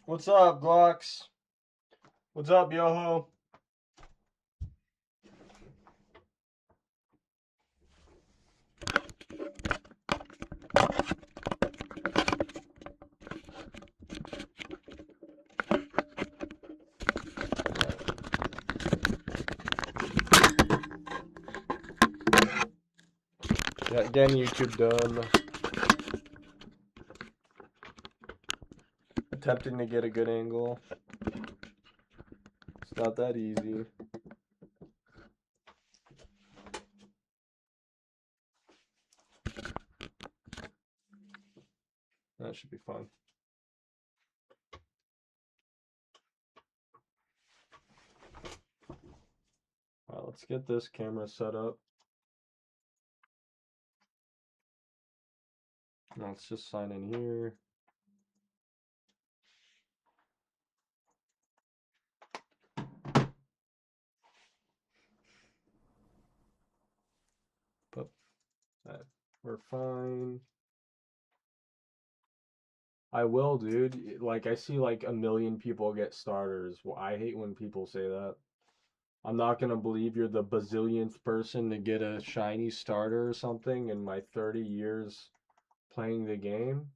What's up, Glocks? What's up, Yoho? Yeah, again, YouTube done. Attempting to get a good angle. It's not that easy. That should be fun. Alright, let's get this camera set up. Now let's just sign in here. But we're fine. I will, dude. Like, I see like a million people get starters. Well, I hate when people say that. I'm not gonna believe you're the bazillionth person to get a shiny starter or something in my 30 years playing the game.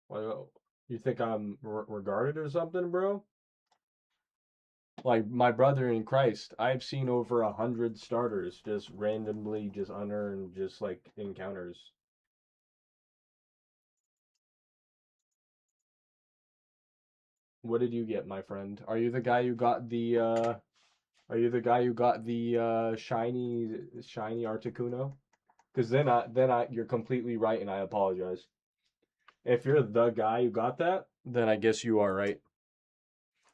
Well, you think I'm regarded or something, bro? Like my brother in Christ, I've seen over 100 starters just randomly, just unearned, just like encounters. What did you get, my friend? Are you the guy who got the are you the guy who got the shiny Articuno? Because then I you're completely right and I apologize. If you're the guy who got that, then I guess you are right.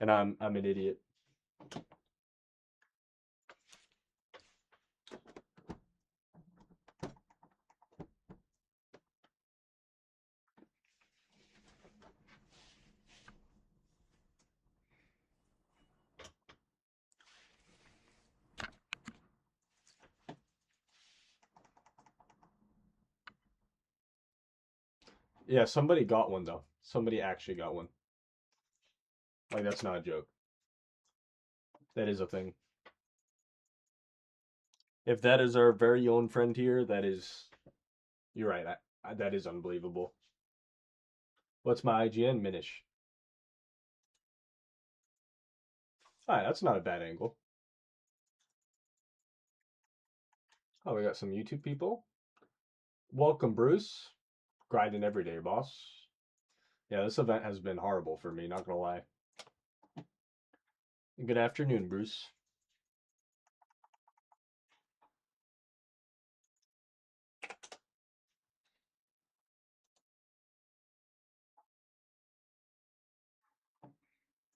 And I'm an idiot. Yeah, somebody got one though. Somebody actually got one. Like that's not a joke. That is a thing. If that is our very own friend here, that is, you're right. That is unbelievable. What's my IGN Minish? All right, that's not a bad angle. Oh, we got some YouTube people. Welcome, Bruce. Grinding every day, boss. Yeah, this event has been horrible for me, not gonna lie. Good afternoon, Bruce.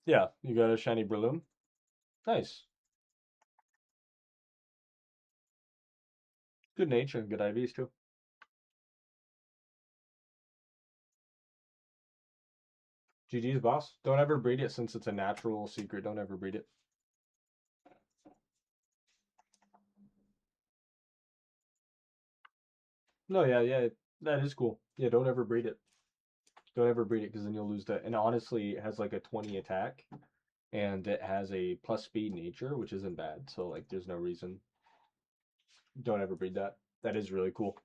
Yeah, you got a shiny Breloom. Nice. Good nature and good IVs too. GG's, boss. Don't ever breed it since it's a natural secret. Don't ever breed it. No, yeah, yeah, that is cool. Yeah, don't ever breed it. Don't ever breed it because then you'll lose that. And honestly, it has like a 20 attack and it has a plus speed nature, which isn't bad. So like there's no reason. Don't ever breed that. That is really cool.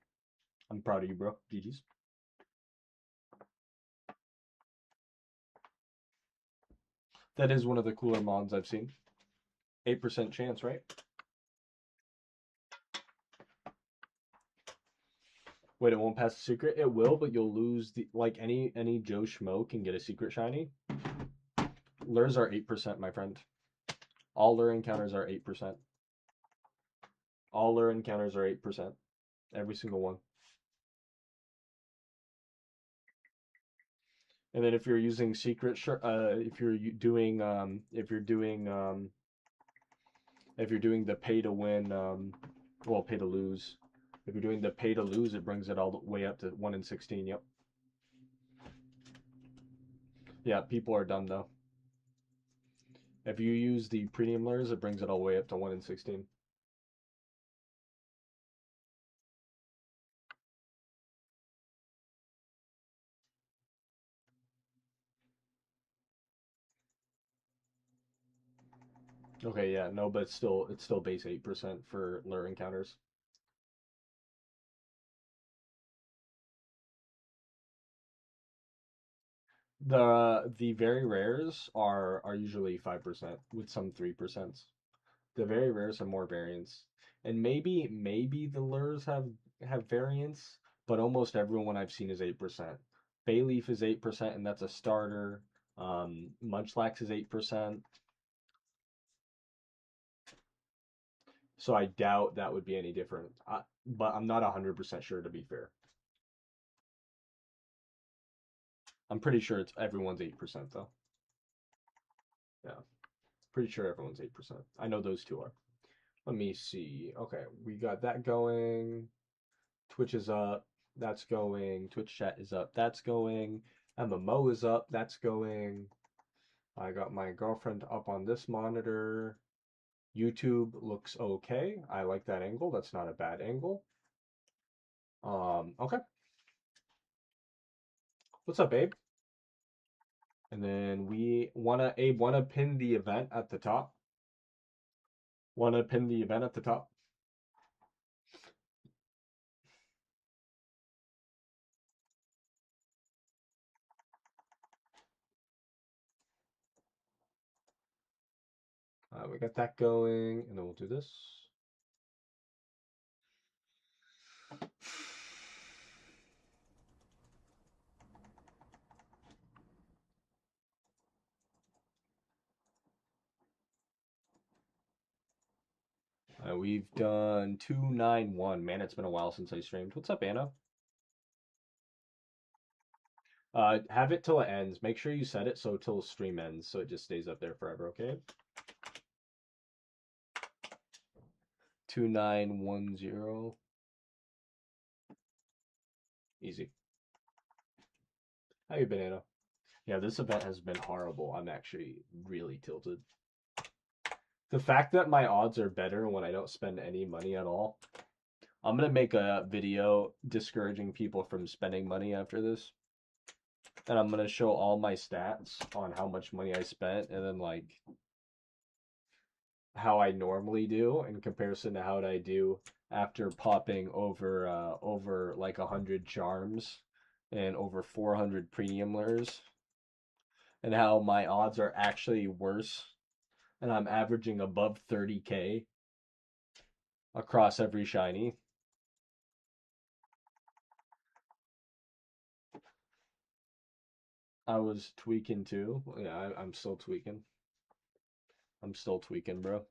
I'm proud of you, bro. GG's. That is one of the cooler mods I've seen. 8% chance, right? Wait, it won't pass the secret? It will, but you'll lose the like any Joe Schmo can get a secret shiny. Lures are 8%, my friend. All lure encounters are 8%. All lure encounters are 8%. Every single one. And then if you're using if you're doing if you're doing the pay to win, well, pay to lose. If you're doing the pay to lose, it brings it all the way up to 1 in 16. Yep. Yeah, people are dumb though. If you use the premium lures, it brings it all the way up to 1 in 16. Okay, yeah, no, but it's still base 8% for lure encounters. The very rares are usually 5% with some 3%. The very rares are more variance. And maybe the lures have variance, but almost everyone I've seen is 8%. Bayleaf is 8%, and that's a starter. Munchlax is 8%. So I doubt that would be any different. But I'm not 100% sure, to be fair. I'm pretty sure it's everyone's 8% though. Yeah, pretty sure everyone's 8%. I know those two are. Let me see. Okay, we got that going. Twitch is up. That's going. Twitch chat is up. That's going. MMO is up. That's going. I got my girlfriend up on this monitor. YouTube looks okay. I like that angle. That's not a bad angle. Okay. What's up, Abe? And then Abe wanna pin the event at the top. Wanna pin the event at the top? We got that going, and then we'll do this. We've done 291. Man, it's been a while since I streamed. What's up, Anna? Have it till it ends. Make sure you set it so till stream ends, so it just stays up there forever, okay? 2910. Easy. How you been, Anna? Yeah, this event has been horrible. I'm actually really tilted. The fact that my odds are better when I don't spend any money at all. I'm gonna make a video discouraging people from spending money after this. And I'm gonna show all my stats on how much money I spent and then like how I normally do in comparison to how I do after popping over like 100 charms and over 400 premium lures, and how my odds are actually worse, and I'm averaging above 30k across every shiny. I was tweaking too. Yeah, I'm still tweaking. I'm still tweaking, bro.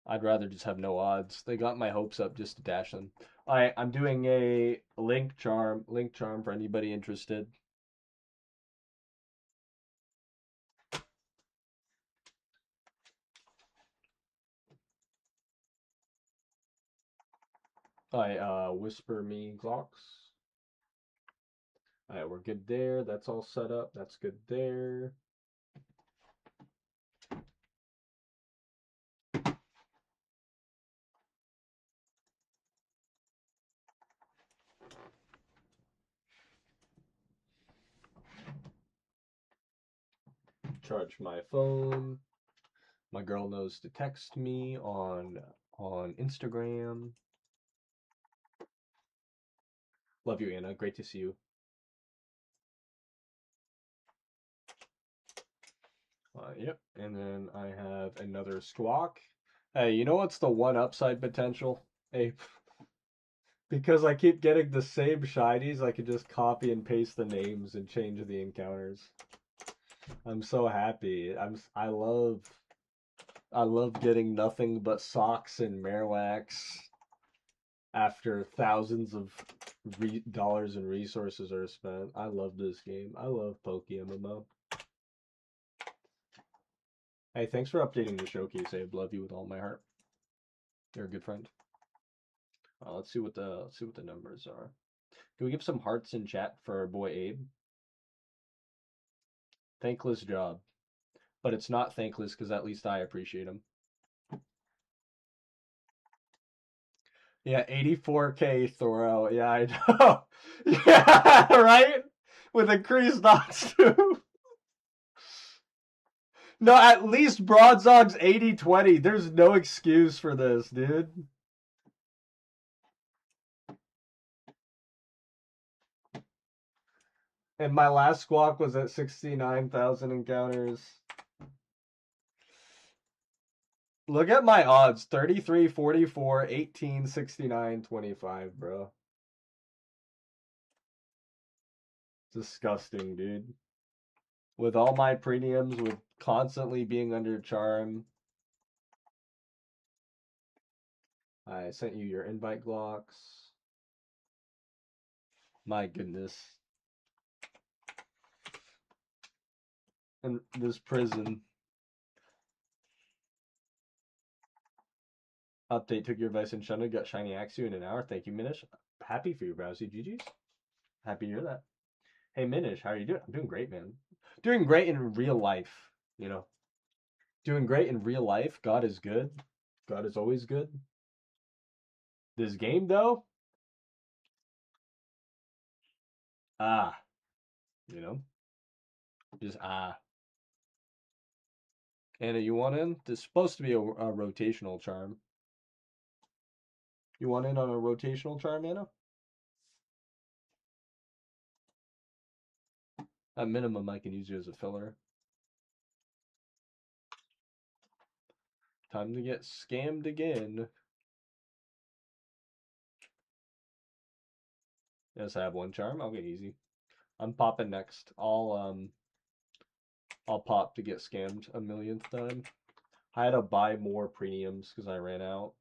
I'd rather just have no odds. They got my hopes up just to dash them. I'm doing a link charm for anybody interested. Whisper me Glocks. Alright, we're good there. That's all set up. That's good there. Charge my phone. My girl knows to text me on Instagram. Love you, Anna. Great to see you. Yep. And then I have another squawk. Hey, you know what's the one upside potential? Hey, because I keep getting the same shinies, I can just copy and paste the names and change the encounters. I'm so happy. I love getting nothing but socks and Marowaks after thousands of dollars and resources are spent. I love this game. I love Poke MMO. Hey, thanks for updating the showcase, Abe. Love you with all my heart. You're a good friend. Let's see what the numbers are. Can we give some hearts in chat for our boy Abe? Thankless job. But it's not thankless because at least I appreciate him. Yeah, 84k throw. Yeah, I know. Yeah, right? With increased odds too. No, at least Bronzong's 80-20. There's no excuse for this, dude. And my last squawk was at 69,000 encounters. Look at my odds. 33, 44, 18, 69, 25, bro. Disgusting, dude. With all my premiums, with constantly being under charm. I sent you your invite Glocks. My goodness. And this prison. Update, took your advice and shunned, got shiny Axu in an hour. Thank you, Minish. Happy for you, Browsy. GG's. Happy to hear that. Hey, Minish, how are you doing? I'm doing great, man. Doing great in real life, you know. Doing great in real life. God is good. God is always good. This game, though, you know, just Anna, you want in? This is supposed to be a rotational charm. You want in on a rotational charm, Anna? At minimum, I can use you as a filler. Time to get scammed again. Yes, I have one charm. I'll get easy. I'm popping next. I'll pop to get scammed a millionth time. I had to buy more premiums because I ran out.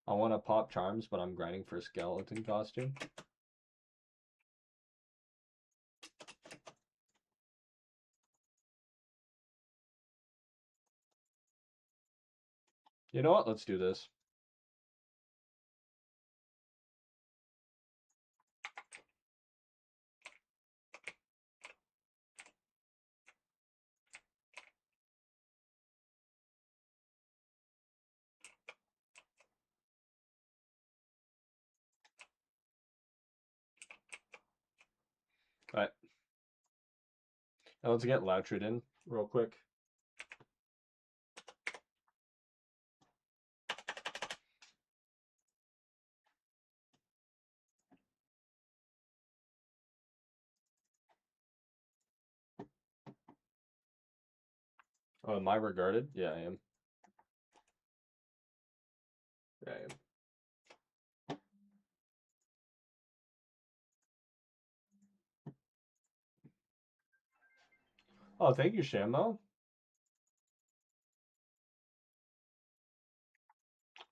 I want to pop charms, but I'm grinding for a skeleton costume. You know what? Let's do this. All right. Now let's get Loutred in real quick. Oh, am I regarded? Yeah, I am. Yeah, I am. Oh, thank you, Shamo.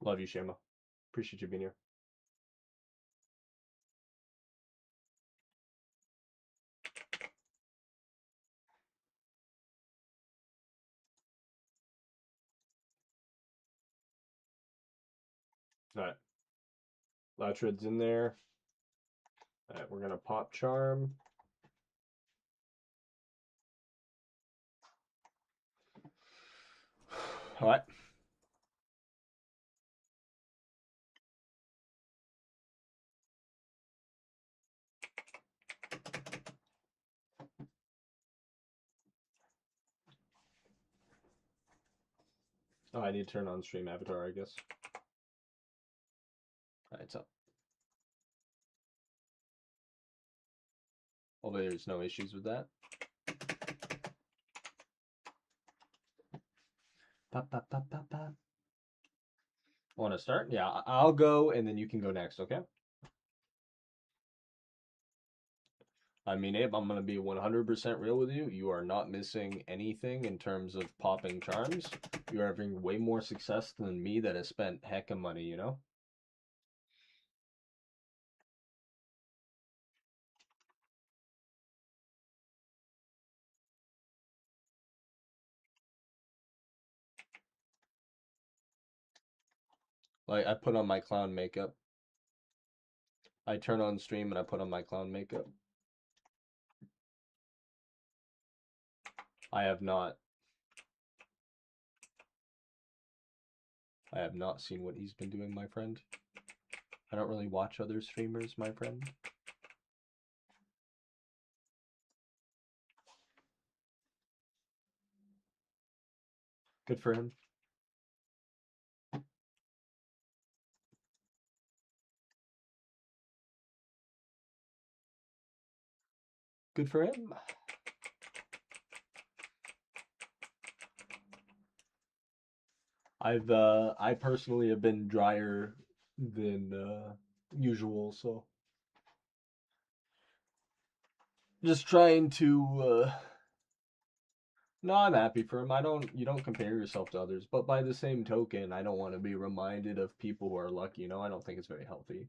Love you, Shamo. Appreciate you being here. All right. Loutred's in there. All right, we're going to pop charm. All right. Oh, I need to turn on stream avatar, I guess. All right, so. Hopefully there's no issues with that. Want to start? Yeah, I'll go and then you can go next, okay? I mean, Abe, I'm going to be 100% real with you. You are not missing anything in terms of popping charms. You are having way more success than me that has spent heck of money, you know? Like, I put on my clown makeup. I turn on stream and I put on my clown makeup. I have not. I have not seen what he's been doing, my friend. I don't really watch other streamers, my friend. Good for him. Good for him. I personally have been drier than usual, so just trying to no, I'm happy for him. I don't you don't compare yourself to others, but by the same token, I don't want to be reminded of people who are lucky, you know? I don't think it's very healthy.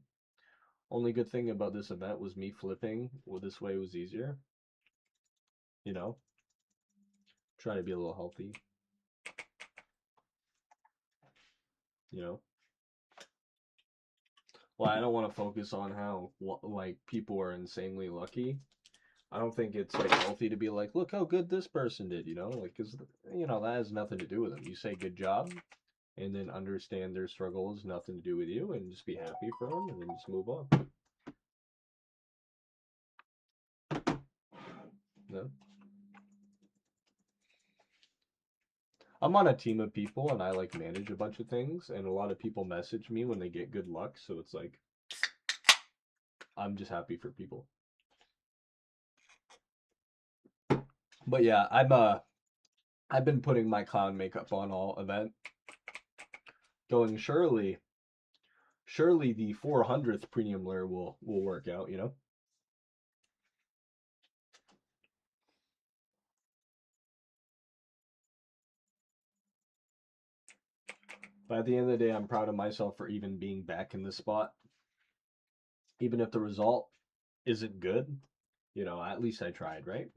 Only good thing about this event was me flipping. Well, this way was easier, you know? Try to be a little healthy, you know? Well, I don't want to focus on how like people are insanely lucky. I don't think it's like healthy to be like, look how good this person did, you know, like because you know that has nothing to do with them. You say good job, and then understand their struggle has nothing to do with you, and just be happy for them, and then just move on. You know? I'm on a team of people, and I like manage a bunch of things, and a lot of people message me when they get good luck, so it's like I'm just happy for people. But yeah, I've been putting my clown makeup on all event, going surely the 400th premium layer will work out, you know. But at the end of the day, I'm proud of myself for even being back in this spot. Even if the result isn't good, you know, at least I tried, right?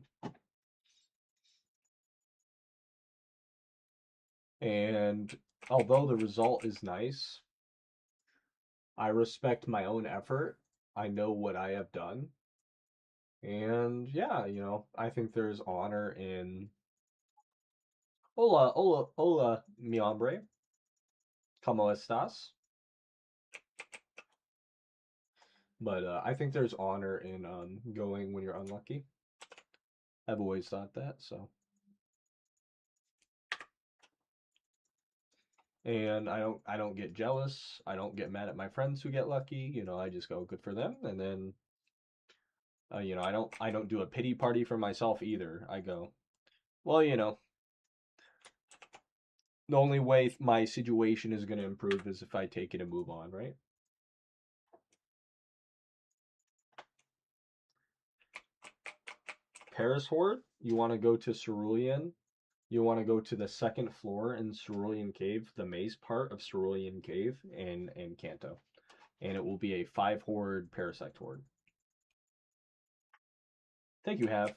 And although the result is nice, I respect my own effort. I know what I have done. And yeah, you know, I think there's honor in hola, hola, hola, mi hombre. ¿Cómo estás? But I think there's honor in going when you're unlucky. I've always thought that, so. And I don't get jealous. I don't get mad at my friends who get lucky. You know, I just go good for them, and then you know, I don't do a pity party for myself either. I go, well, you know, the only way my situation is going to improve is if I take it and move on, right? Paris Horde, you want to go to Cerulean. You want to go to the second floor in Cerulean Cave, the maze part of Cerulean Cave in Kanto. And it will be a 5 horde parasect horde. Think you have.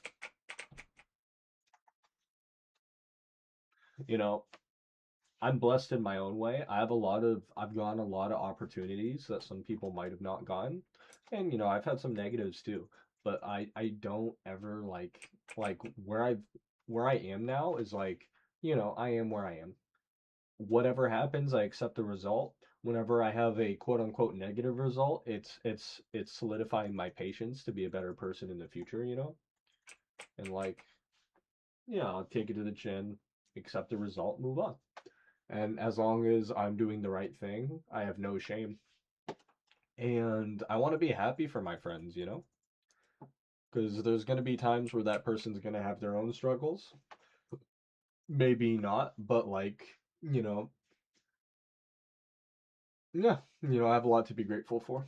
You know, I'm blessed in my own way. I've gotten a lot of opportunities that some people might have not gotten. And you know, I've had some negatives too. But I don't ever like where I am now is like, you know, I am where I am. Whatever happens, I accept the result. Whenever I have a quote unquote negative result, it's solidifying my patience to be a better person in the future, you know? And like, yeah, I'll take it to the chin, accept the result, move on. And as long as I'm doing the right thing, I have no shame. And I want to be happy for my friends, you know? Because there's going to be times where that person's going to have their own struggles. Maybe not, but like, you know, yeah, you know, I have a lot to be grateful for.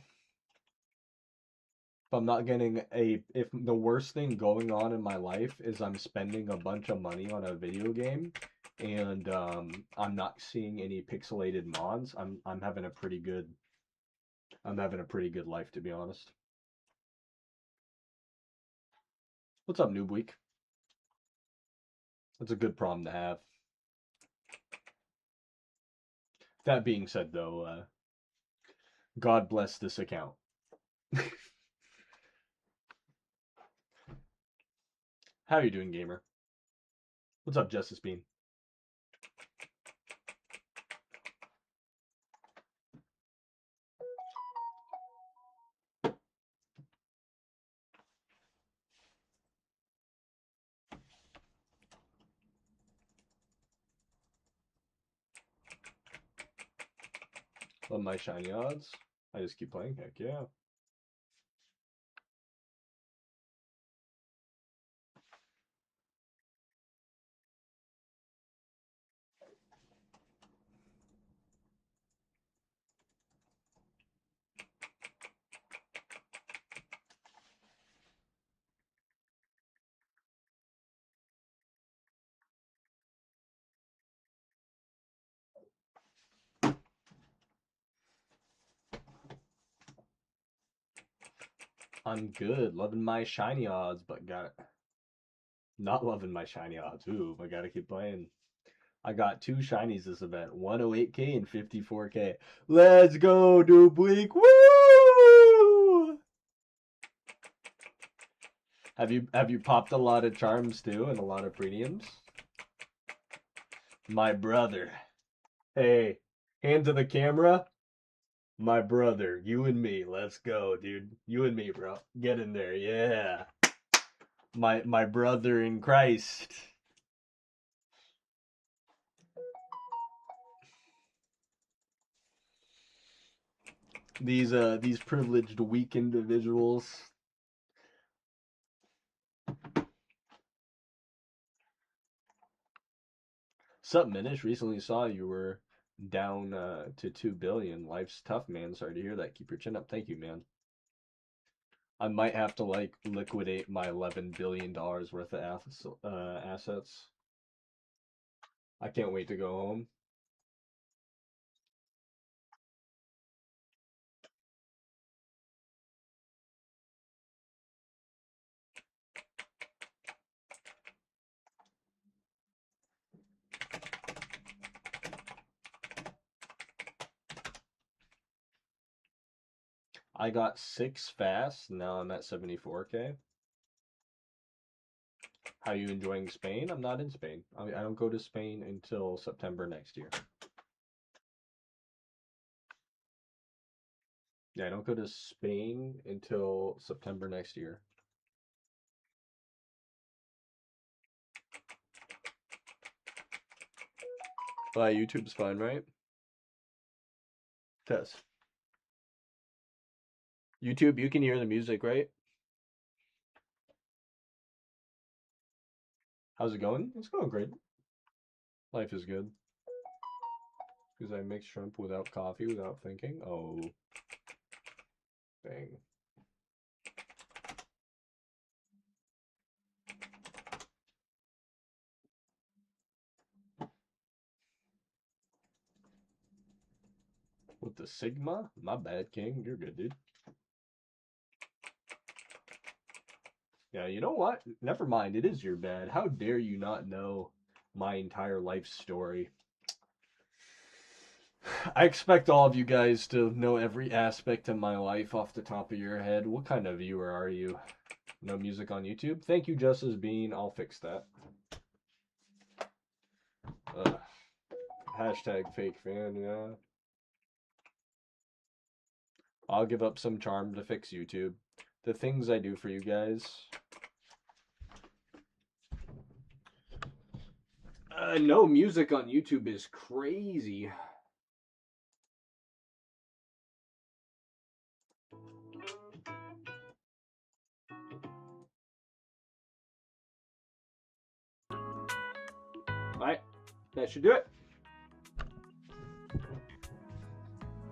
If I'm not getting if the worst thing going on in my life is I'm spending a bunch of money on a video game and I'm not seeing any pixelated mods, I'm having a pretty good life, to be honest. What's up, Noob Week? That's a good problem to have. That being said, though, God bless this account. How are you doing, gamer? What's up, Justice Bean? On my shiny odds. I just keep playing. Heck yeah. I'm good. Loving my shiny odds, but not loving my shiny odds. Ooh, I gotta keep playing. I got 2 shinies this event, 108k and 54k. Let's go, Dupleak! Woo! Have you popped a lot of charms too and a lot of premiums? My brother. Hey, hand to the camera. My brother, you and me. Let's go, dude. You and me, bro. Get in there. Yeah. My brother in Christ. These privileged weak individuals. Sup, Minish? Recently saw you were down to 2 billion. Life's tough, man. Sorry to hear that. Keep your chin up. Thank you, man. I might have to like liquidate my $11 billion worth of assets. I can't wait to go home. I got 6 fast. Now I'm at 74k. How you enjoying Spain? I'm not in Spain. I don't go to Spain until September next year. Yeah, I don't go to Spain until September next year. YouTube's fine, right? Test. YouTube, you can hear the music, right? How's it going? It's going great. Life is good. Because I make shrimp without coffee, without thinking. Oh. Dang. With the Sigma? My bad, King. You're good, dude. Yeah, you know what? Never mind. It is your bad. How dare you not know my entire life story? I expect all of you guys to know every aspect of my life off the top of your head. What kind of viewer are you? No music on YouTube? Thank you, Justice Bean. I'll fix that. Hashtag fake fan, yeah. I'll give up some charm to fix YouTube. The things I do for you guys. No music on YouTube is crazy. Alright, that should do it.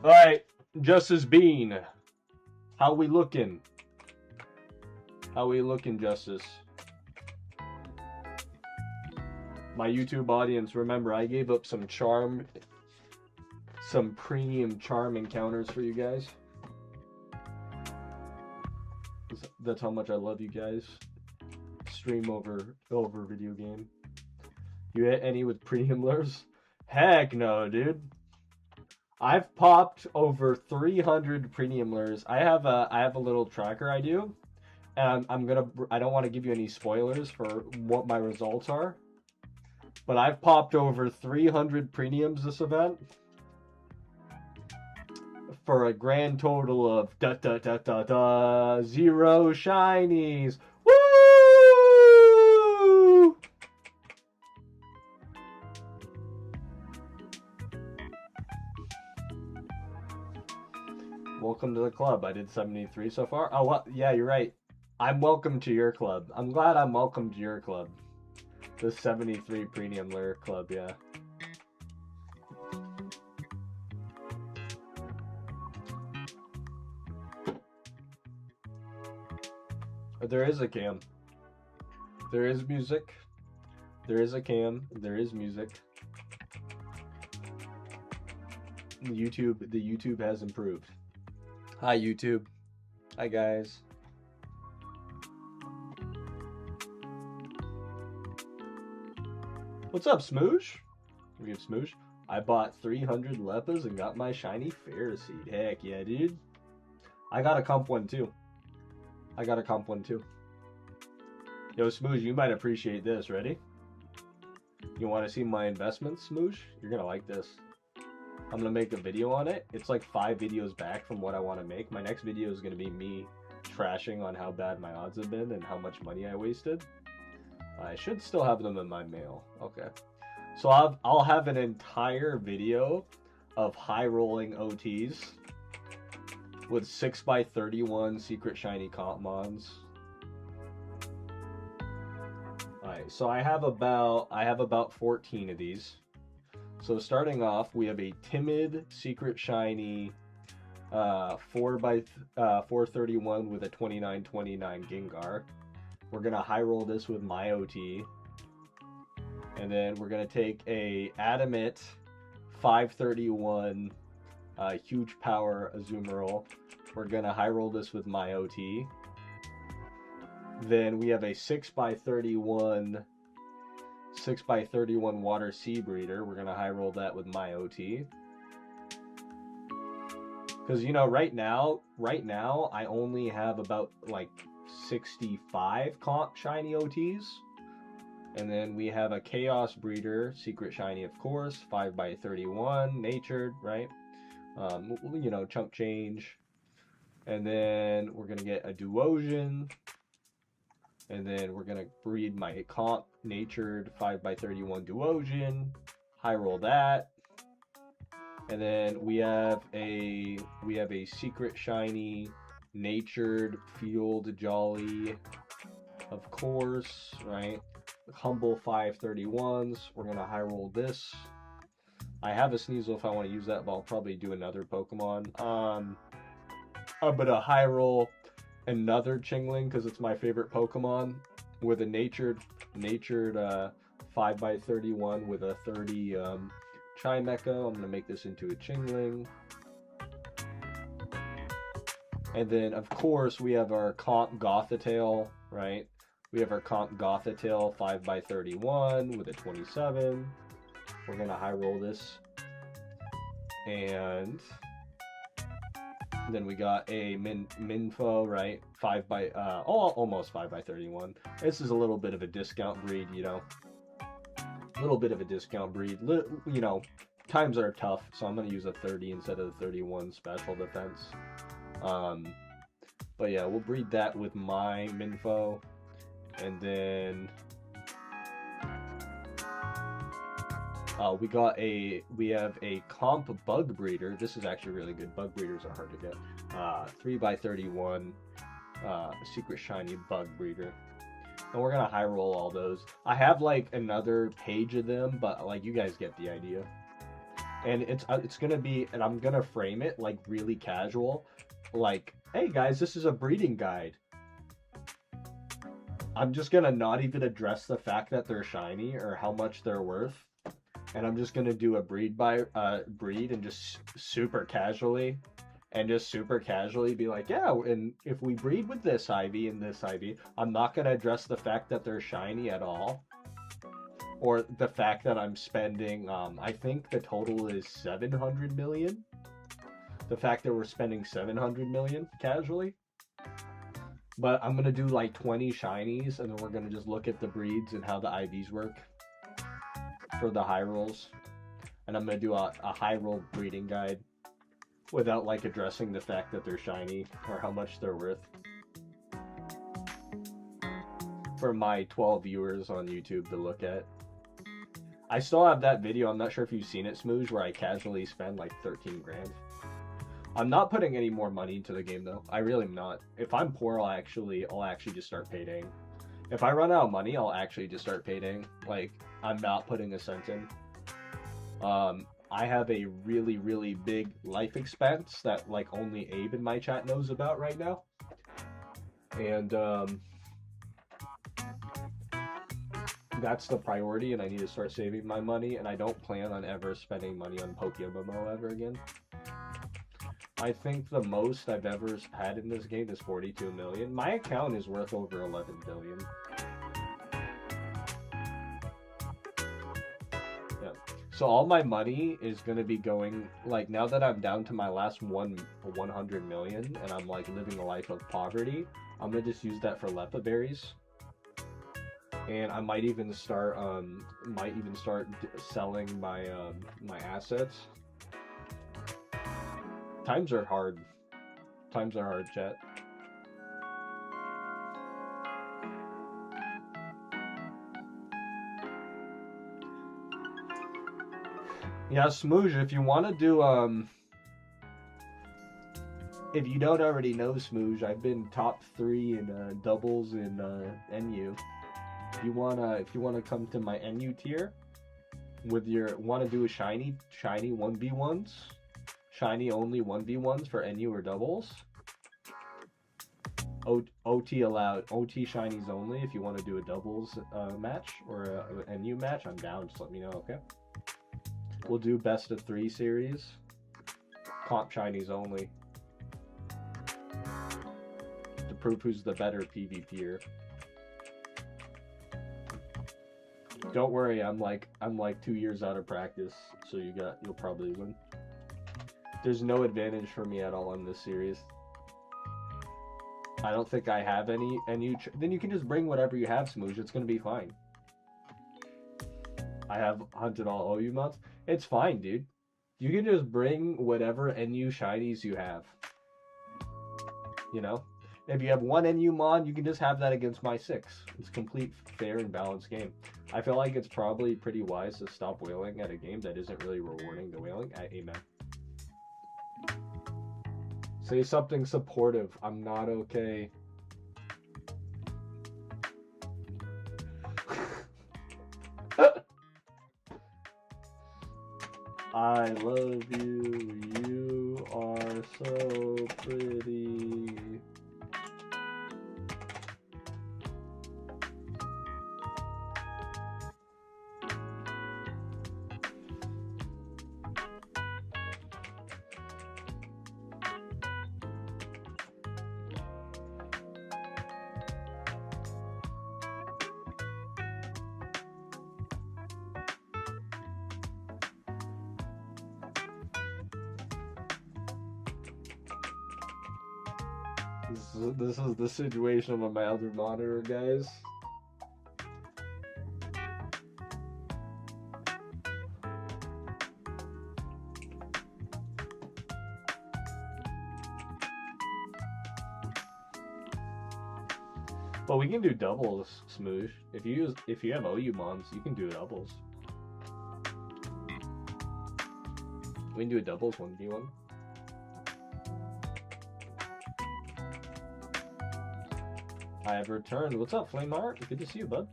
Alright, Justice Bean. How we looking? How we looking, Justice? My YouTube audience, remember, I gave up some charm, some premium charm encounters for you guys. That's how much I love you guys. Stream over video game. You hit any with premium lures? Heck no, dude. I've popped over 300 premium lures. I have a little tracker I do, and I don't want to give you any spoilers for what my results are, but I've popped over 300 premiums this event for a grand total of 0 shinies. Woo! welcome to the club. I did 73 so far. Oh, what? Yeah, you're right. I'm welcome to your club. I'm glad I'm welcome to your club. The 73 Premium Lure Club, yeah. There is a cam. There is music. There is a cam. There is music. The YouTube has improved. Hi, YouTube. Hi, guys. What's up, Smoosh? We have Smoosh. I bought 300 Leppas and got my shiny Phariseed. Heck yeah, dude. I got a comp one too. Yo, Smoosh, you might appreciate this. Ready? You want to see my investments, Smoosh? You're going to like this. I'm going to make a video on it. It's like 5 videos back from what I want to make. My next video is going to be me trashing on how bad my odds have been and how much money I wasted. I should still have them in my mail. Okay. So I'll have an entire video of high rolling OTs with 6x31 secret shiny comp mons. Alright, so I have about 14 of these. So starting off, we have a timid secret shiny 4x431 with a 2929 Gengar. We're gonna high roll this with my OT. And then we're gonna take a Adamant 531 huge power Azumarill. We're gonna high roll this with my OT. Then we have a 6x31 water sea breeder. We're gonna high roll that with my OT. Because you know, right now I only have about like 65 comp shiny OTs. And then we have a Chaos Breeder, Secret Shiny, of course, 5x31, Natured, right? You know, chump change. And then we're going to get a Duosian. And then we're going to breed my comp, Natured, 5x31 Duosian. High roll that. And then we have a Secret Shiny, Natured, Field Jolly, of course, right? Humble 531s. We're gonna high roll this. I have a Sneasel if I want to use that, but I'll probably do another Pokemon. I'm gonna high roll another Chingling because it's my favorite Pokemon with a natured 5x31 with a 30 Chimecho. I'm gonna make this into a Chingling. And then, of course, we have our comp Gothitelle, right? We have our comp Gothitelle 5x31 with a 27. We're going to high roll this. And then we got a Minfo, right? Almost 5x31. This is a little bit of a discount breed, you know. A little bit of a discount breed. You know, times are tough, so I'm going to use a 30 instead of the 31 special defense. But yeah, we'll breed that with my Minfo. And then we have a comp bug breeder. This is actually really good. Bug breeders are hard to get. 3x31 secret shiny bug breeder. And we're gonna high roll all those. I have like another page of them, but like you guys get the idea. And it's gonna be, and I'm gonna frame it like really casual. Like, hey guys, this is a breeding guide. I'm just gonna not even address the fact that they're shiny or how much they're worth, and I'm just gonna do a breed and just super casually be like, yeah, and if we breed with this IV and this IV, I'm not gonna address the fact that they're shiny at all, or the fact that I'm spending, I think the total is 700 million. The fact that we're spending 700 million casually. But I'm going to do like 20 shinies, and then we're going to just look at the breeds and how the IVs work for the high rolls. And I'm going to do a high roll breeding guide without like addressing the fact that they're shiny or how much they're worth. For my 12 viewers on YouTube to look at. I still have that video, I'm not sure if you've seen it, Smooge, where I casually spend like 13 grand. I'm not putting any more money into the game though. I really am not. If I'm poor, I'll actually just start paying. If I run out of money, I'll actually just start paying. Like, I'm not putting a cent in. I have a really, really big life expense that like only Abe in my chat knows about right now. And that's the priority, and I need to start saving my money, and I don't plan on ever spending money on Pokemon ever again. I think the most I've ever had in this game is 42 million. My account is worth over 11 billion. Yeah. So all my money is going to be going, like, now that I'm down to my last 100 million and I'm like living a life of poverty, I'm going to just use that for Leppa berries. And I might even start selling my my assets. Times are hard. Times are hard, chat. Yeah, Smooge, if you want to do if you don't already know Smooge, I've been top 3 in doubles in NU. If you wanna come to my NU tier with your wanna do a shiny 1v1s. Shiny only 1v1s for NU or doubles. OT allowed. OT shinies only. If you want to do a doubles match or a NU match, I'm down. Just let me know, okay? We'll do best of 3 series. Comp shinies only. To prove who's the better PvPer. Don't worry, I'm like 2 years out of practice, so you'll probably win. There's no advantage for me at all in this series. I don't think I have any. Then you can just bring whatever you have, Smooge. It's gonna be fine. I have hunted all OU mods. It's fine, dude. You can just bring whatever NU shinies you have. You know? If you have one NU mod, you can just have that against my 6. It's a complete, fair, and balanced game. I feel like it's probably pretty wise to stop whaling at a game that isn't really rewarding the whaling. Amen. Say something supportive. I'm not okay. I love you. You are so pretty. This is the situation on my other monitor, guys. But we can do doubles, Smoosh. If you have OU mods, you can do doubles. We can do a doubles 1v1. I have returned. What's up, Flame Art? Good to see you, bud.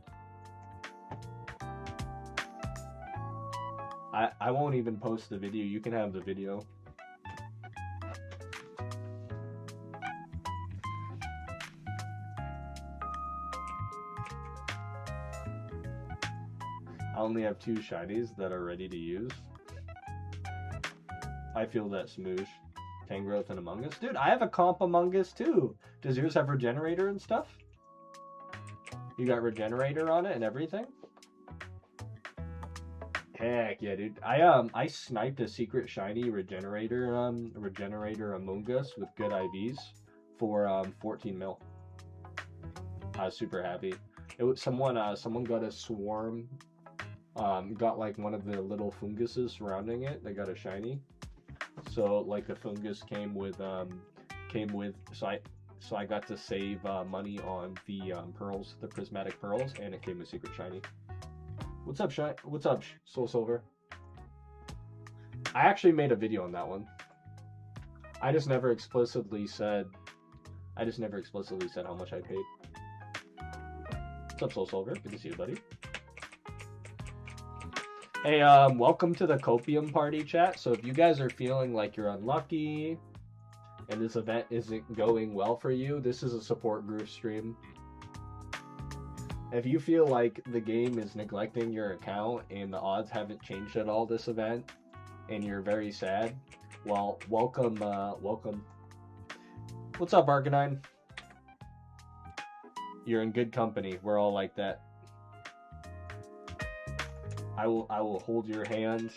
I won't even post the video. You can have the video. I only have 2 shinies that are ready to use. I feel that, Smoosh. Tangrowth and Among Us. Dude, I have a comp Among Us too. Does yours have Regenerator and stuff? You got Regenerator on it and everything? Heck yeah, dude. I sniped a secret shiny Regenerator Among Us with good IVs for 14 mil. I was super happy. It was someone got a swarm, got like one of the little funguses surrounding it. They got a shiny. So like the fungus came with so I got to save money on the pearls, the prismatic pearls, and it came with secret shiny. What's up, What's up, Soul Silver? I actually made a video on that one. I just never explicitly said how much I paid. What's up, Soul Solver? Good to see you, buddy. Hey, welcome to the Copium Party chat. So if you guys are feeling like you're unlucky and this event isn't going well for you, this is a support group stream. If you feel like the game is neglecting your account and the odds haven't changed at all this event, and you're very sad, well, welcome, welcome. What's up, Arcanine? You're in good company. We're all like that. I will hold your hand.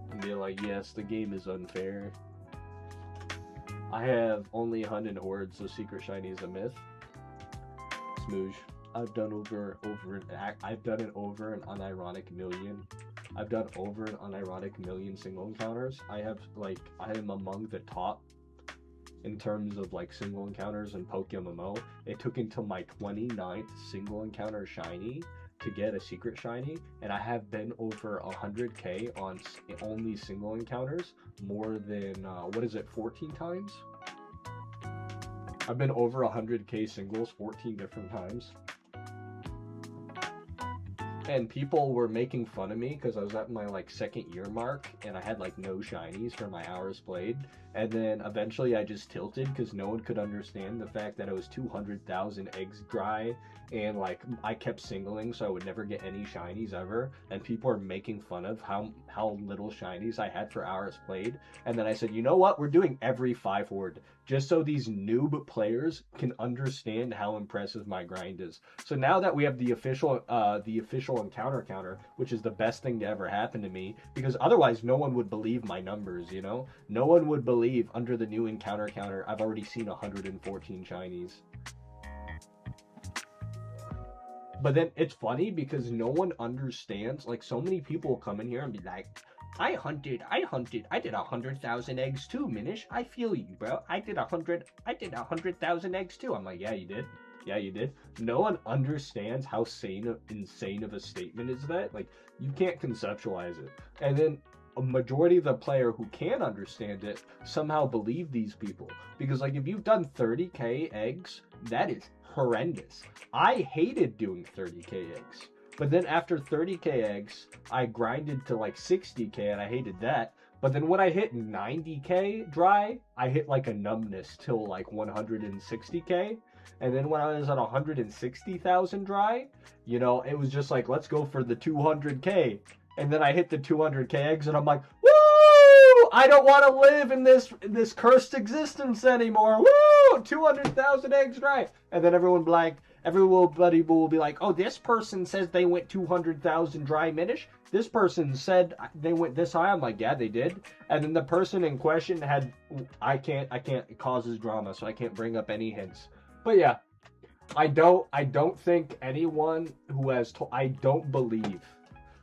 And be like, yes, the game is unfair. I have only 100 hordes, so Secret Shiny is a myth. Smoosh. I've done it over an unironic million. I've done over an unironic million single encounters. I am among the top in terms of like single encounters in Pokemon. It took until my 29th single encounter shiny to get a secret shiny, and I have been over 100k on only single encounters more than 14 times. I've been over 100k singles 14 different times. And people were making fun of me because I was at my like second year mark and I had like no shinies for my hours played. And then eventually I just tilted because no one could understand the fact that I was 200,000 eggs dry and like I kept singling, so I would never get any shinies ever. And people are making fun of how little shinies I had for hours played. And then I said, you know what? We're doing every 5 horde just so these noob players can understand how impressive my grind is. So now that we have the official encounter counter, which is the best thing to ever happen to me, because otherwise no one would believe my numbers, you know? No one would believe under the new encounter counter I've already seen 114 shinies. But then it's funny because no one understands, like so many people come in here and be like, I hunted, I did 100,000 eggs too, Minish. I feel you, bro. I did 100,000 eggs too. I'm like, yeah, you did. Yeah, you did. No one understands how insane of a statement is that. Like, you can't conceptualize it. And then a majority of the player who can understand it somehow believe these people. Because, like, if you've done 30k eggs, that is horrendous. I hated doing 30k eggs. But then after 30k eggs, I grinded to like 60k and I hated that. But then when I hit 90k dry, I hit like a numbness till like 160k. And then when I was at 160,000 dry, you know, it was just like, let's go for the 200k. And then I hit the 200k eggs and I'm like, woo! I don't want to live in this cursed existence anymore. Woo! 200,000 eggs dry. And then everybody will be like, oh, this person says they went 200,000 dry Minish. This person said they went this high. I'm like, yeah, they did. And then the person in question had, I can't, it causes drama, so I can't bring up any hints. But yeah, I don't think anyone who has I don't believe,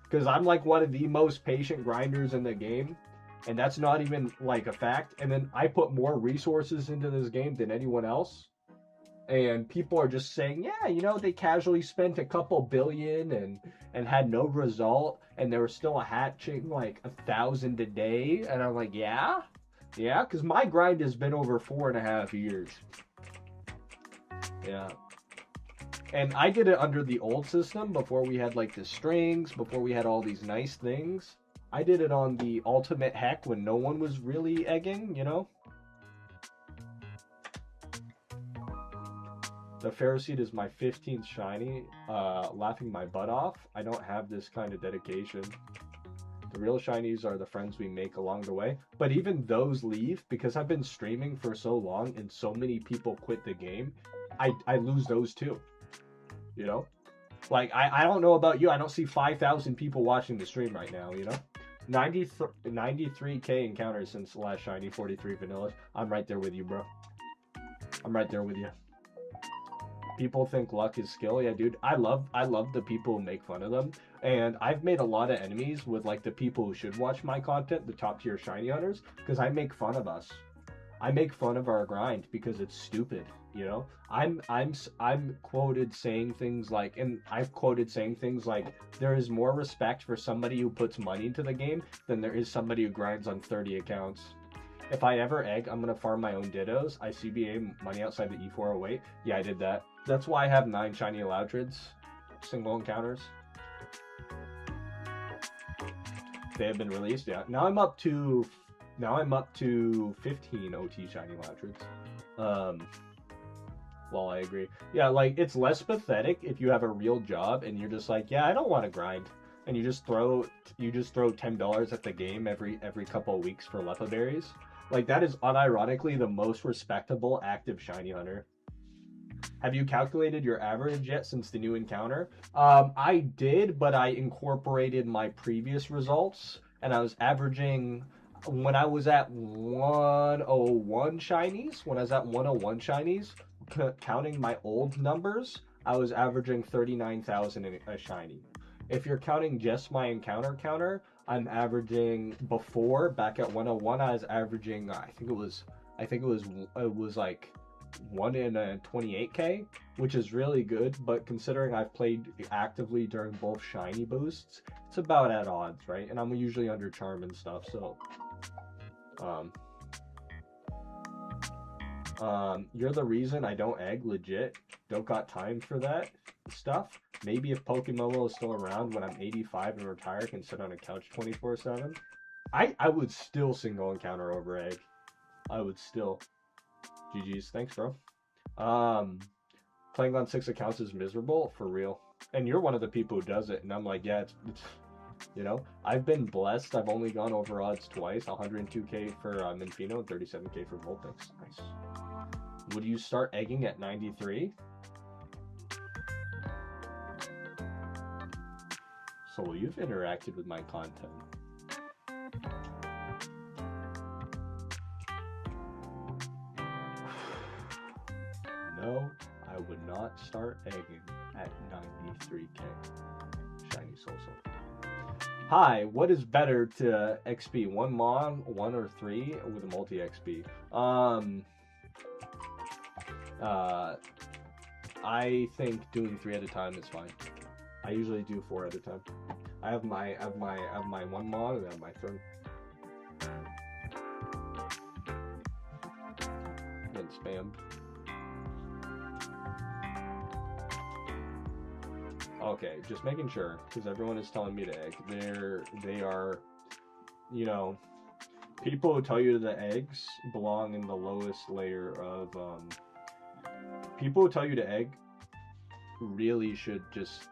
because I'm like one of the most patient grinders in the game, and that's not even like a fact. And then I put more resources into this game than anyone else. And people are just saying, yeah, you know, they casually spent a couple billion and had no result, and they were still hatching like 1,000 a day. And I'm like, yeah, because my grind has been over 4.5 years. Yeah. And I did it under the old system before we had like the strings, before we had all these nice things. I did it on the ultimate heck when no one was really egging, you know? The Ferroseed is my 15th shiny, laughing my butt off. I don't have this kind of dedication. The real shinies are the friends we make along the way. But even those leave, because I've been streaming for so long and so many people quit the game, I lose those too. You know? Like, I don't know about you, I don't see 5,000 people watching the stream right now, you know? 93k encounters since the last shiny, 43 vanillas. I'm right there with you, bro. I'm right there with you. People think luck is skill. Yeah, dude, I love the people who make fun of them. And I've made a lot of enemies with like the people who should watch my content, the top tier shiny hunters, because I make fun of us. I make fun of our grind because it's stupid, you know? I'm quoted saying things like, and I've quoted saying things like, there is more respect for somebody who puts money into the game than there is somebody who grinds on 30 accounts. If I ever egg, I'm gonna farm my own dittos. I CBA money outside the E408. Yeah, I did that. That's why I have 9 shiny Eloutrids, single encounters. They have been released. Yeah. Now I'm up to 15 OT shiny Eloutrids. Well, I agree. Yeah, like it's less pathetic if you have a real job and you're just like, yeah, I don't want to grind, and you just throw $10 at the game every couple of weeks for Lepa berries. Like that is unironically the most respectable active shiny hunter. Have you calculated your average yet since the new encounter? I did, but I incorporated my previous results, and I was averaging when I was at 101 shinies. When I was at 101 shinies, counting my old numbers, I was averaging 39,000 a shiny. If you're counting just my encounter counter, I'm averaging before back at 101. I was averaging I think it was like 1 in a 28k, which is really good. But considering I've played actively during both shiny boosts, it's about at odds, right? And I'm usually under charm and stuff, so you're the reason I don't egg, legit. Don't got time for that stuff. Maybe if Pokemon is still around when I'm 85 and retire, can sit on a couch 24/7. I would still single encounter over egg. I would still. GG's, thanks, bro. Playing on 6 accounts is miserable, for real. And you're one of the people who does it, and I'm like, yeah, it's you know, I've been blessed. I've only gone over odds twice, 102k for Minfino and 37k for Vulpix. Nice. Would you start egging at 93? So you've interacted with my content. No, I would not start egging at 93k. Shiny Soul. Hi, what is better to XP? 1 Mon, 1 or 3 with a multi XP? I think doing 3 at a time is fine. I usually do 4 at a time. I have my 1 Mon and then my 3rd. Then spam. Okay, just making sure, because everyone is telling me to egg. They are, you know, people who tell you the eggs belong in the lowest layer of, people who tell you to egg really should just,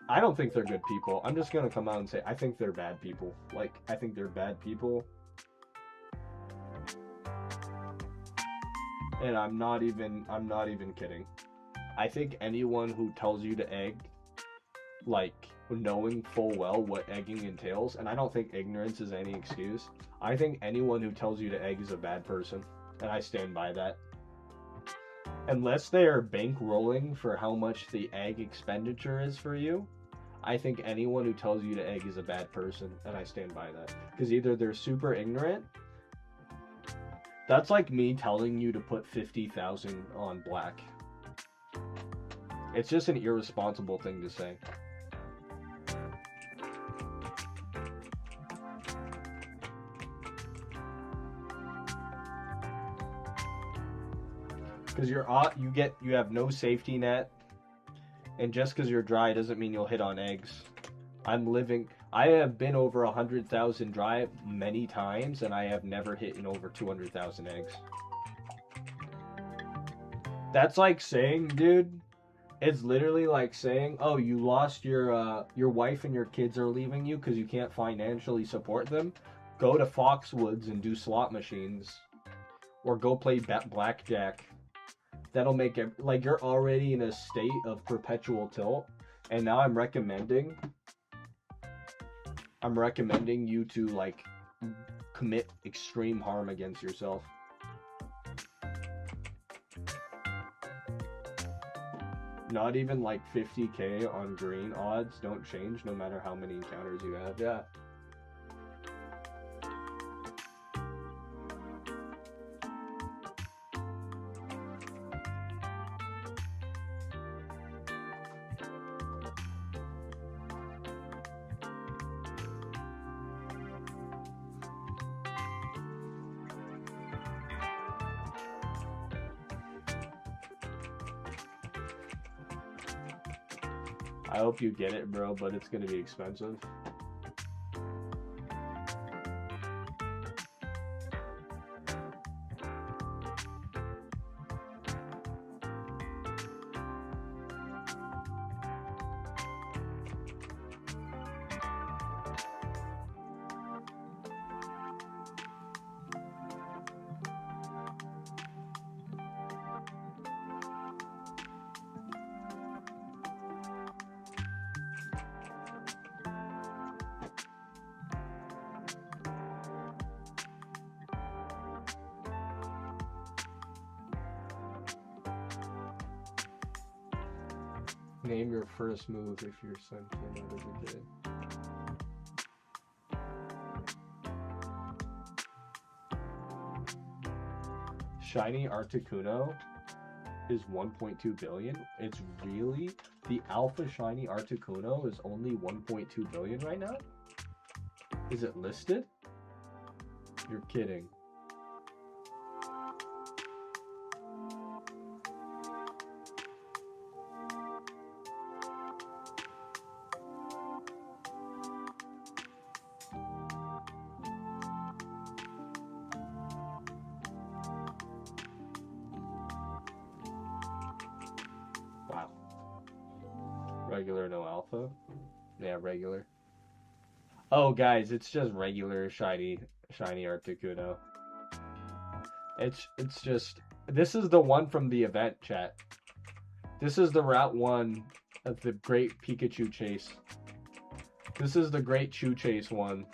I don't think they're good people. I'm just gonna come out and say, I think they're bad people. Like, I think they're bad people. And I'm not even kidding. I think anyone who tells you to egg, like, knowing full well what egging entails, and I don't think ignorance is any excuse. I think anyone who tells you to egg is a bad person, and I stand by that. Unless they are bankrolling for how much the egg expenditure is for you, I think anyone who tells you to egg is a bad person, and I stand by that. Because either they're super ignorant. That's like me telling you to put 50,000 on black. It's just an irresponsible thing to say. Because you have no safety net, and just because you're dry doesn't mean you'll hit on eggs. I have been over 100,000 dry many times, and I have never hit in over 200,000 eggs. That's like saying, dude. It's literally like saying, oh, you lost your wife and your kids are leaving you because you can't financially support them. Go to Foxwoods and do slot machines. Or go play blackjack. That'll make it, like, you're already in a state of perpetual tilt. And now I'm recommending you to, like, commit extreme harm against yourself. Not even like 50k on green odds don't change no matter how many encounters you have. Yeah. I hope you get it, bro, but it's gonna be expensive. Name your first move if your son came out as a kid. Shiny Articuno is 1.2 billion. It's really the alpha shiny Articuno is only 1.2 billion right now? Is it listed? You're kidding. Wow. Regular, no alpha? Yeah, regular. Oh, guys, it's just regular shiny Articuno. It's just, this is the one from the event, chat. This is the Route 1 of the Great Pikachu Chase. This is the Great Chew Chase one.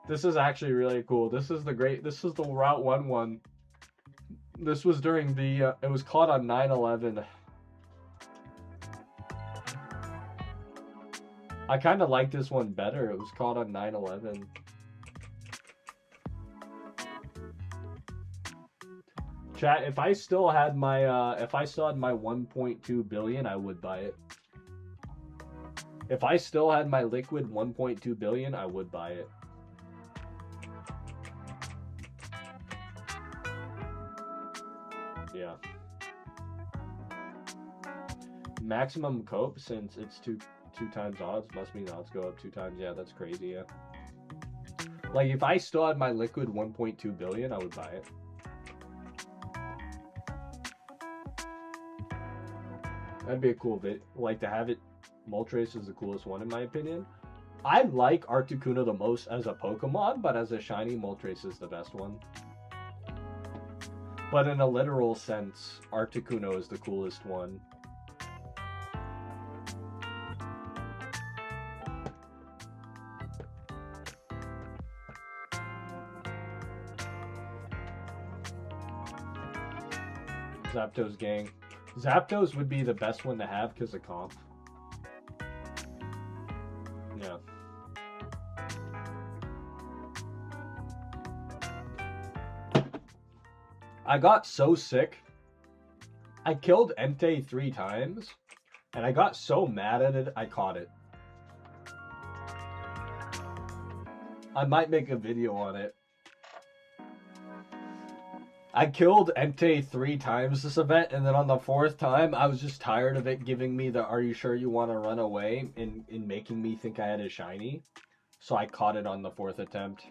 This is actually really cool. This is the Route 1 one. This was during the, it was caught on 9/11. I kind of like this one better. It was caught on 9/11. Chat, if I still had my 1.2 billion, I would buy it. If I still had my liquid 1.2 billion, I would buy it. Yeah. Maximum cope, since it's two times odds, must mean odds go up 2 times. Yeah, that's crazy, yeah. Like, if I still had my liquid 1.2 billion, I would buy it. That'd be a cool bit. Like, to have it, Moltres is the coolest one in my opinion. I like Articuno the most as a Pokemon, but as a shiny, Moltres is the best one. But in a literal sense, Articuno is the coolest one. Zapdos gang. Zapdos would be the best one to have because of comp. Yeah. I got so sick. I killed Entei 3 times, and I got so mad at it, I caught it. I might make a video on it. I killed Entei 3 times this event, and then on the 4th time, I was just tired of it giving me the "Are you sure you want to run away?" in making me think I had a shiny. So I caught it on the 4th attempt.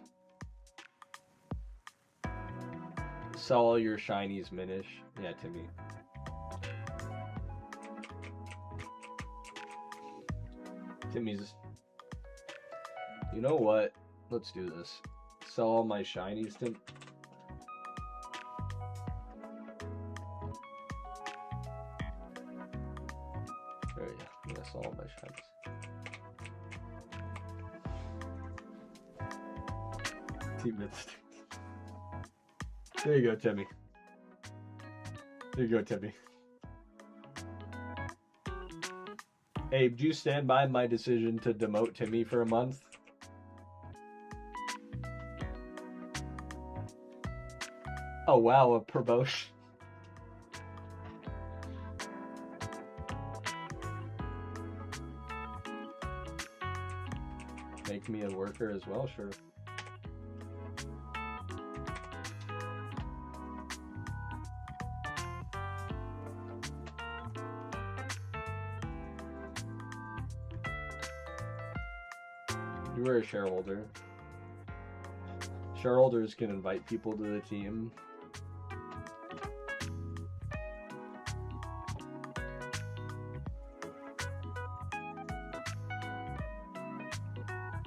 Sell all your shinies, Minish. Yeah, Timmy. Timmy's... You know what? Let's do this. Sell all my shinies, Tim. There you go. I'm gonna sell all my shinies. Team Instinct. There you go, Timmy. There you go, Timmy. Abe, do you stand by my decision to demote Timmy for a month? Oh wow, a promotion. Make me a worker as well, sure. shareholder. Shareholders can invite people to the team.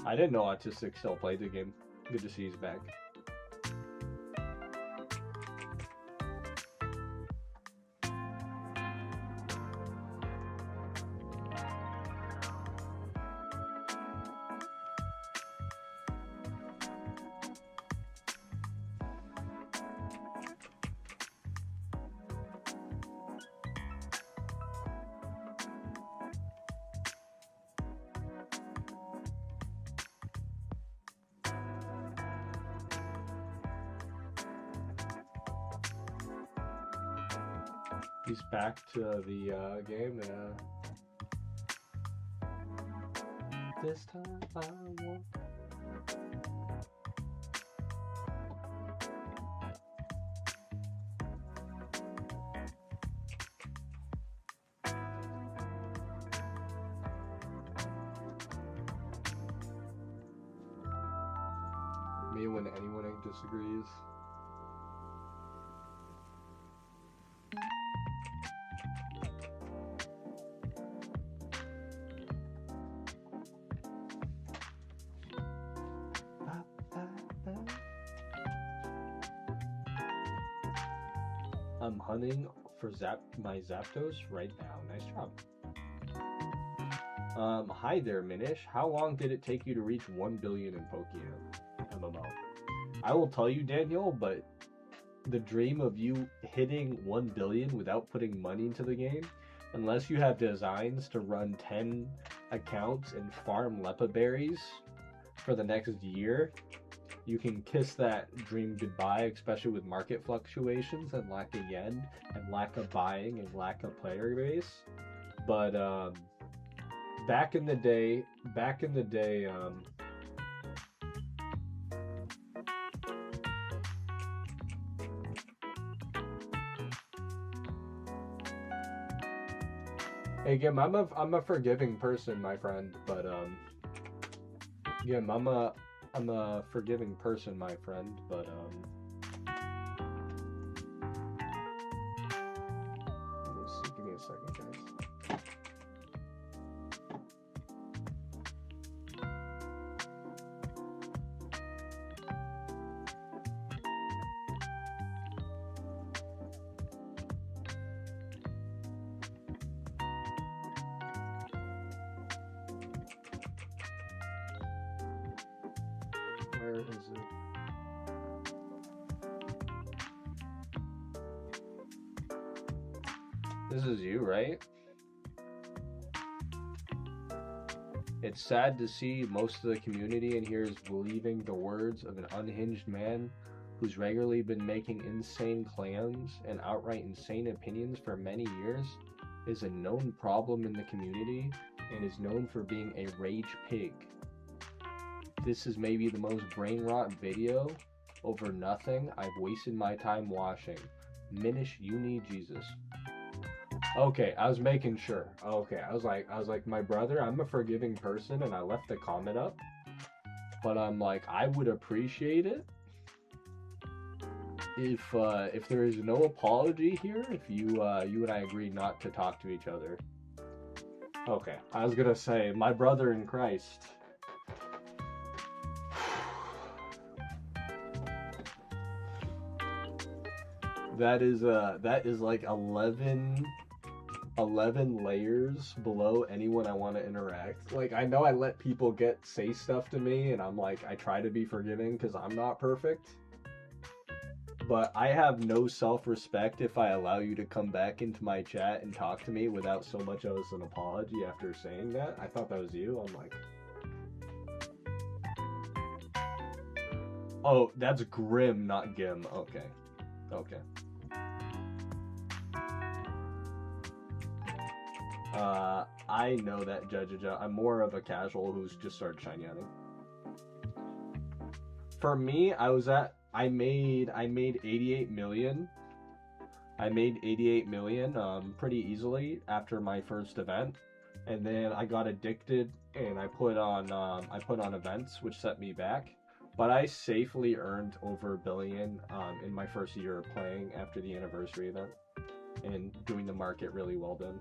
I didn't know Autistic still played the game. Good to see he's back. He's back to the game. This time I won't. Me when anyone disagrees. I'm hunting for my Zapdos right now. Nice job. Hi there, Minish. How long did it take you to reach 1 billion in Pokemon MMO? I will tell you, Daniel, but the dream of you hitting 1 billion without putting money into the game, unless you have designs to run 10 accounts and farm Lepa berries for the next year, you can kiss that dream goodbye, especially with market fluctuations and lack of yen and lack of buying and lack of player base. But back in the day, hey, Gim, I'm a forgiving person, my friend, but Gim, I'm a forgiving person, my friend, but let me see, give me a second, guys. Where is it? This is you, right? It's sad to see most of the community in here is believing the words of an unhinged man who's regularly been making insane claims and outright insane opinions for many years is a known problem in the community and is known for being a rage pig. This is maybe the most brain rot video over nothing I've wasted my time watching. Minish, you need Jesus. Okay, I was making sure. Okay, I was like, my brother, I'm a forgiving person, and I left the comment up. But I'm like, I would appreciate it if there is no apology here, if you and I agree not to talk to each other. Okay, I was gonna say, my brother in Christ. That is like 11 layers below anyone I want to interact. Like, I know I let people say stuff to me, and I'm like, I try to be forgiving because I'm not perfect. But I have no self-respect if I allow you to come back into my chat and talk to me without so much as an apology after saying that. I thought that was you. I'm like, oh, that's Grim, not Gim. Okay. Okay. I know that, Judge. I'm more of a casual who's just started shiny hunting. For me, I made 88 million. I made 88 million pretty easily after my first event. and then I got addicted, and I put on events, which set me back. But I safely earned over $1 billion in my first year of playing after the anniversary event, and doing the market really well done.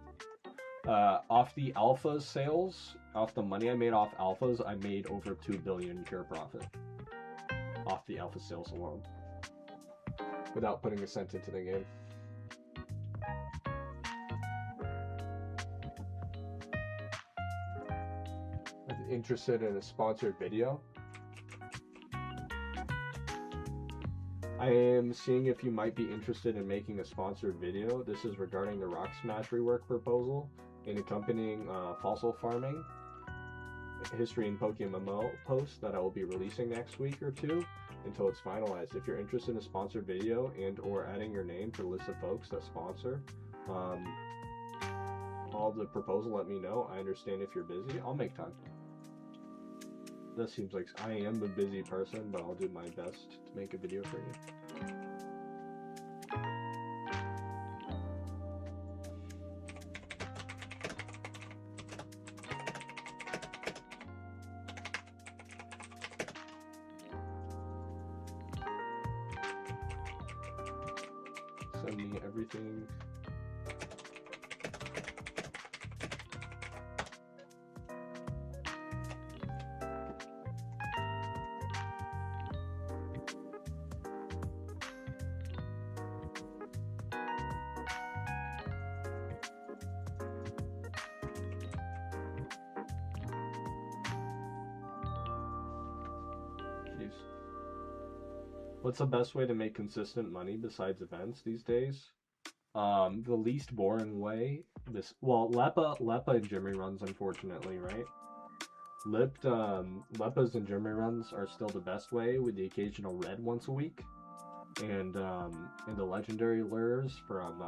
Off the alpha sales, off the money I made off alphas, I made over 2 billion pure profit off the alpha sales alone, without putting a cent into the game. Interested in a sponsored video? I am seeing if you might be interested in making a sponsored video. This is regarding the Rock Smash rework proposal and accompanying fossil farming history and Pokemon post that I will be releasing next week or two until it's finalized. If you're interested in a sponsored video and or adding your name to the list of folks that sponsor all the proposal, let me know. I understand if you're busy. I'll make time. That seems like I am a busy person, but I'll do my best to make a video for you. Send me everything. What's the best way to make consistent money besides events these days? The least boring way. Leppa and Jimmy runs, unfortunately, right? Leppas and Jimmy runs are still the best way, with the occasional red once a week, and the legendary lures from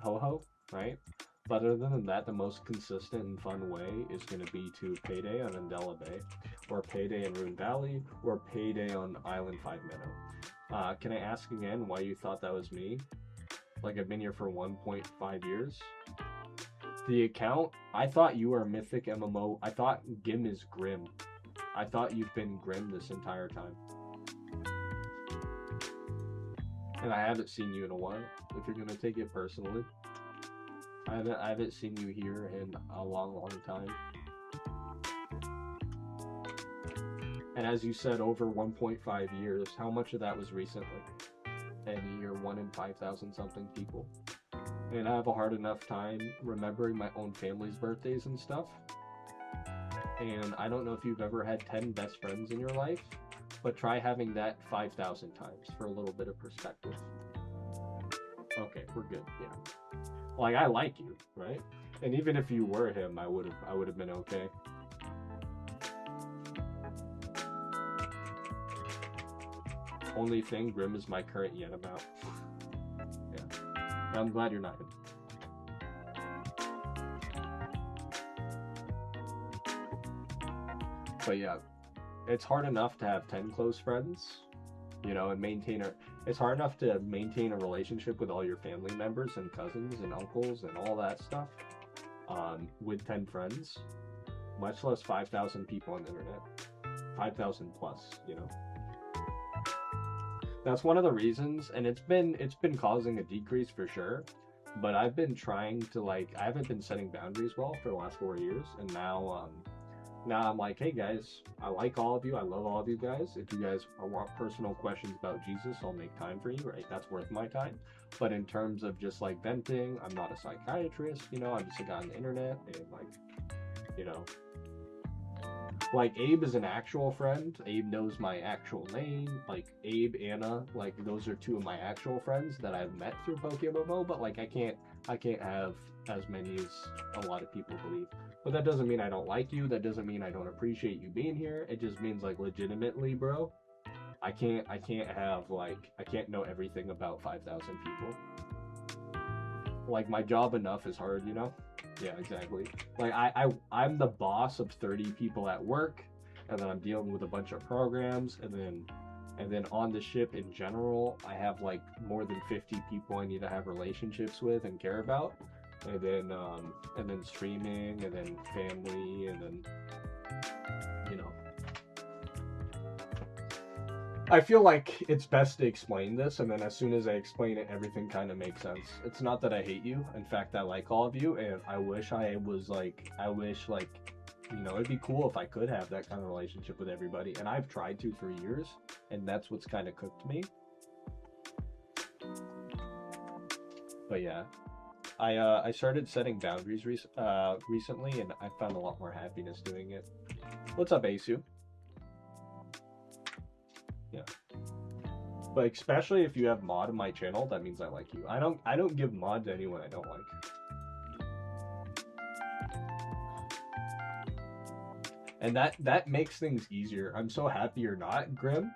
Ho-Ho, right? But other than that, the most consistent and fun way is going to be to Payday on Andela Bay, or Payday in Rune Valley, or Payday on Island 5 Meadow. Can I ask again why you thought that was me? Like, I've been here for 1.5 years. The account, I thought you were Mythic MMO. I thought Gim is Grim. I thought you've been Grim this entire time. And I haven't seen you in a while, if you're gonna take it personally. I haven't seen you here in a long time. And as you said, over 1.5 years, how much of that was recently? And you're 1 in 5,000 something people. And I have a hard enough time remembering my own family's birthdays and stuff. And I don't know if you've ever had 10 best friends in your life, but try having that 5,000 times for a little bit of perspective. Okay, we're good, yeah. Like, I like you, right? And even if you were him, I would have been okay. Only thing, Grim is my current yen amount. Yeah. I'm glad you're not him. But yeah, it's hard enough to have 10 close friends, you know, and it's hard enough to maintain a relationship with all your family members and cousins and uncles and all that stuff with 10 friends, much less 5,000 people on the internet. 5,000 plus, you know. That's one of the reasons, and it's been causing a decrease for sure, but I've been trying to, I haven't been setting boundaries well for the last 4 years, and now I'm like, hey guys, I like all of you, I love all of you guys. If you guys want personal questions about Jesus, I'll make time for you, right? That's worth my time. But in terms of just venting, I'm not a psychiatrist, you know, I'm just a guy on the internet, and you know, Abe is an actual friend. Abe knows my actual name. Abe, Anna, those are 2 of my actual friends that I've met through Pokemon. But I can't have as many as a lot of people believe. But that doesn't mean I don't like you. That doesn't mean I don't appreciate you being here. It just means legitimately, bro, I can't know everything about 5,000 people. My job enough is hard, you know? Yeah, exactly. I'm the boss of 30 people at work, and then I'm dealing with a bunch of programs, and then on the ship in general, I have more than 50 people I need to have relationships with and care about. and then streaming, and then family, and then, you know. I feel like it's best to explain this, and then as soon as I explain it, everything kind of makes sense. It's not that I hate you. In fact, I like all of you, and I wish, you know, it'd be cool if I could have that kind of relationship with everybody, and I've tried to for years, and that's what's kind of cooked me. But yeah, I started setting boundaries recently, and I found a lot more happiness doing it. What's up, Asu? Yeah. But especially if you have mod on my channel, that means I like you. I don't give mod to anyone I don't like. And that makes things easier. I'm so happy you're not, Grim,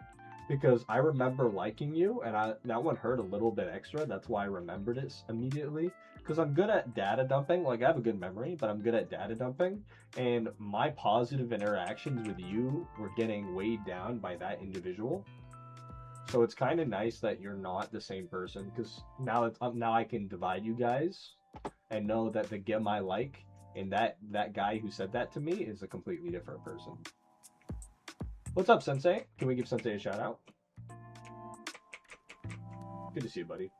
because I remember liking you, and that one hurt a little bit extra. That's why I remembered it immediately. Because I'm good at data dumping. Like, I have a good memory, but I'm good at data dumping. And my positive interactions with you were getting weighed down by that individual. So it's kind of nice that you're not the same person, because now I can divide you guys and know that the Gem I like and that guy who said that to me is a completely different person. What's up, Sensei? Can we give Sensei a shout out? Good to see you, buddy.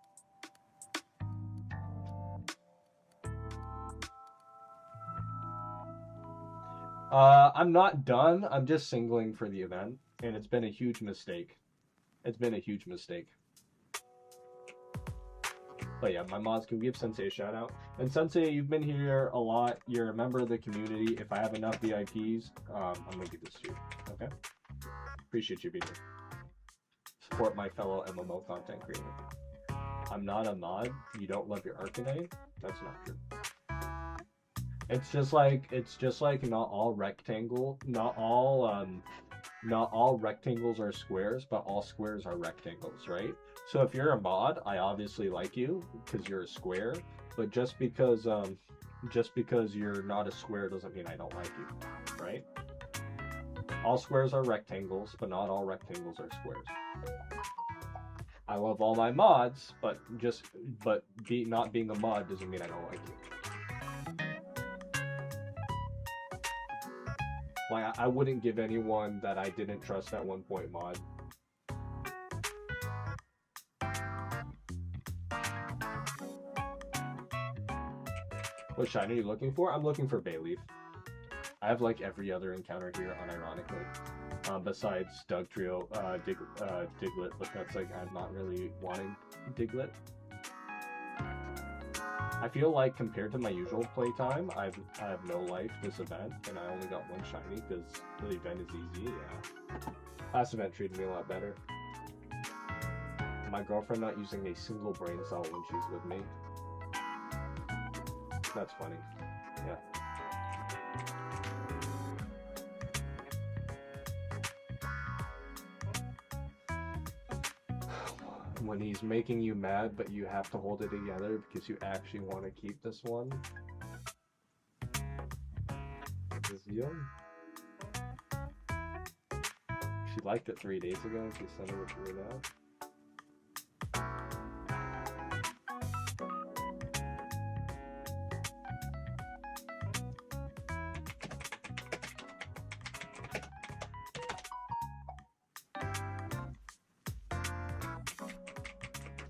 I'm not done. I'm just singling for the event, and it's been a huge mistake. It's been a huge mistake. But yeah, my mods, can give Sensei a shout out. And Sensei, you've been here a lot. You're a member of the community. If I have enough VIPs, I'm gonna give this to you. Okay? Appreciate you being here. Support my fellow MMO content creator. I'm not a mod. You don't love your Arcanine? That's not true. It's just like not all rectangles are squares, but all squares are rectangles, right? So if you're a mod, I obviously like you because you're a square, but just because you're not a square doesn't mean I don't like you, right? All squares are rectangles, but not all rectangles are squares. I love all my mods, but not being a mod doesn't mean I don't like you. Like, I wouldn't give anyone that I didn't trust at one point mod. What shine are you looking for? I'm looking for Bayleaf. I have like every other encounter here, unironically. Besides Dugtrio, Diglett, but that's like, I'm not really wanting Diglett. I feel like compared to my usual playtime, I have no life this event, and I only got one shiny because the event is easy. Yeah, last event treated me a lot better. My girlfriend not using a single brain cell when she's with me. That's funny. Yeah. When he's making you mad, but you have to hold it together because you actually want to keep this one. Is young. She liked it 3 days ago. She's sending it to me now.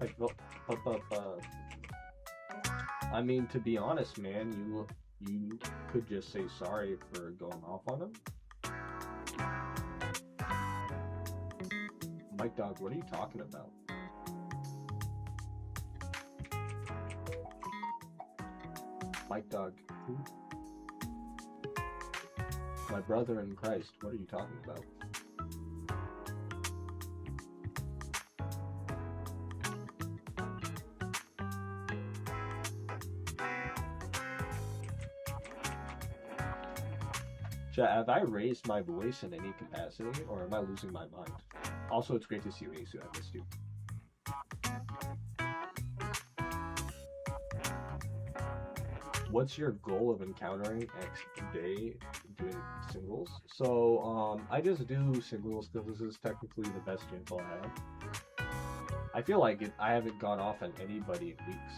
Like, I mean, to be honest, man, you could just say sorry for going off on him. Mike Dog, what are you talking about? Mike Dog, who? My brother in Christ, what are you talking about? Have I raised my voice in any capacity, or am I losing my mind? Also, it's great to see you, Asu. I missed you. What's your goal of encountering X day doing singles? So, I just do singles because this is technically the best info I have. I feel like I haven't gone off on anybody in weeks.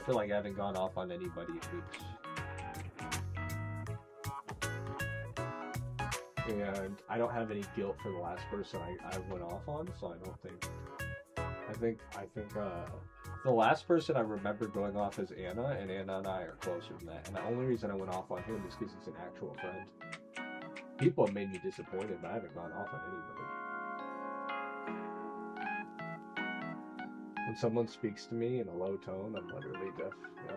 feel like I haven't gone off on anybody in weeks. And I don't have any guilt for the last person I went off on, so I don't think. I think the last person I remember going off is Anna, and Anna and I are closer than that. And the only reason I went off on him is because he's an actual friend. People have made me disappointed, but I haven't gone off on anybody. When someone speaks to me in a low tone, I'm literally deaf. Yeah.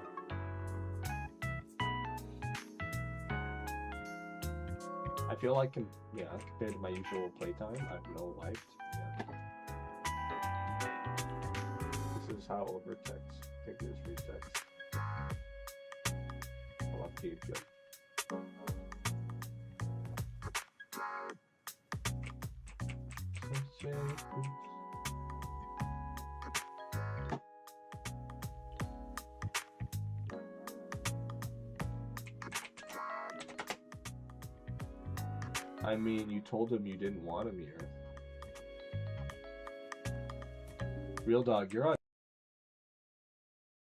I feel like, compared to my usual playtime, I have no life. Yeah. This is how over text figures read text. I love Keith. Good. I mean, you told him you didn't want him here. Real dog, you're on